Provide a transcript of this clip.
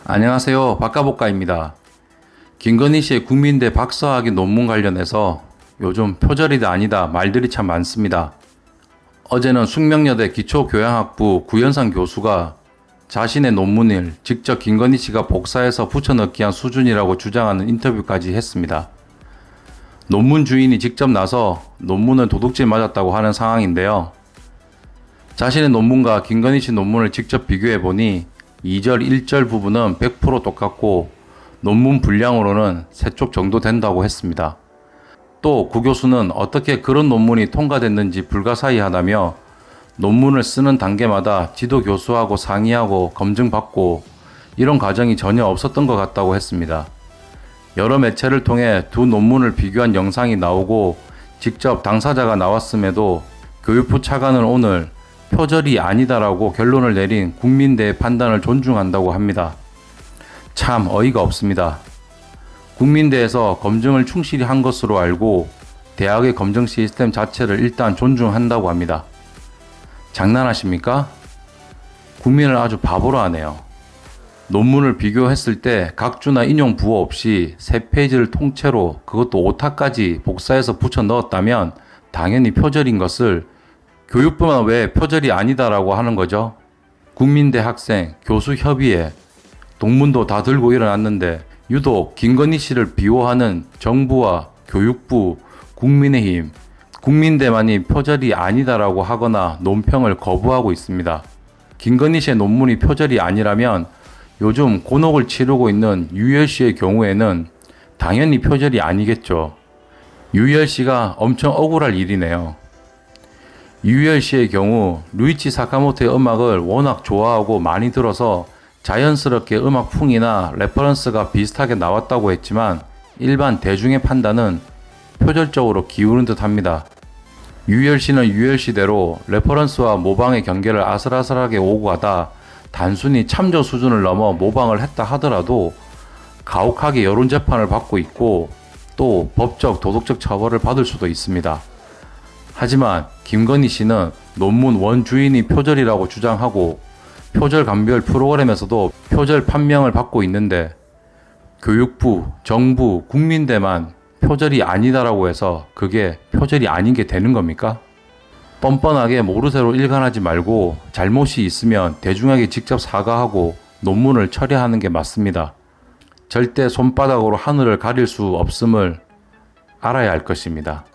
안녕하세요. 박가복가입니다. 김건희 씨의 국민대 박사학위 논문 관련해서 요즘 표절이다 아니다 말들이 참 많습니다. 어제는 숙명여대 기초교양학부 구현상 교수가 자신의 논문을 직접 김건희 씨가 복사해서 붙여넣기 한 수준이라고 주장하는 인터뷰까지 했습니다. 논문 주인이 직접 나서 논문은 도둑질 맞았다고 하는 상황인데요. 자신의 논문과 김건희 씨 논문을 직접 비교해보니 2절, 1절 부분은 100% 똑같고 논문 분량으로는 3쪽 정도 된다고 했습니다. 또 구 교수는 어떻게 그런 논문이 통과됐는지 불가사의하다며 논문을 쓰는 단계마다 지도 교수하고 상의하고 검증받고 이런 과정이 전혀 없었던 것 같다고 했습니다. 여러 매체를 통해 두 논문을 비교한 영상이 나오고 직접 당사자가 나왔음에도 교육부 차관은 오늘 표절이 아니다라고 결론을 내린 국민대의 판단을 존중한다고 합니다. 참 어이가 없습니다. 국민대에서 검증을 충실히 한 것으로 알고 대학의 검증 시스템 자체를 일단 존중한다고 합니다. 장난하십니까? 국민을 아주 바보로 하네요. 논문을 비교했을 때 각주나 인용 부호 없이 3페이지를 통째로 그것도 오타까지 복사해서 붙여 넣었다면 당연히 표절인 것을 교육부만 왜 표절이 아니다라고 하는 거죠? 국민대 학생, 교수 협의회, 동문도 다 들고 일어났는데 유독 김건희 씨를 비호하는 정부와 교육부, 국민의힘, 국민대만이 표절이 아니다라고 하거나 논평을 거부하고 있습니다. 김건희 씨의 논문이 표절이 아니라면 요즘 곤혹을 치르고 있는 유열 씨의 경우에는 당연히 표절이 아니겠죠. 유열 씨가 엄청 억울할 일이네요. 유열 씨의 경우 루이치 사카모토의 음악을 워낙 좋아하고 많이 들어서 자연스럽게 음악풍이나 레퍼런스가 비슷하게 나왔다고 했지만 일반 대중의 판단은 표절적으로 기우는 듯 합니다. 유열 씨는 유열 씨대로 레퍼런스와 모방의 경계를 아슬아슬하게 오고 가다 단순히 참조 수준을 넘어 모방을 했다 하더라도 가혹하게 여론재판을 받고 있고 또 법적 도덕적 처벌을 받을 수도 있습니다. 하지만 김건희 씨는 논문 원주인이 표절이라고 주장하고 표절 감별 프로그램에서도 표절 판명을 받고 있는데 교육부, 정부, 국민대만 표절이 아니다라고 해서 그게 표절이 아닌 게 되는 겁니까? 뻔뻔하게 모르쇠로 일관하지 말고 잘못이 있으면 대중에게 직접 사과하고 논문을 처리하는 게 맞습니다. 절대 손바닥으로 하늘을 가릴 수 없음을 알아야 할 것입니다.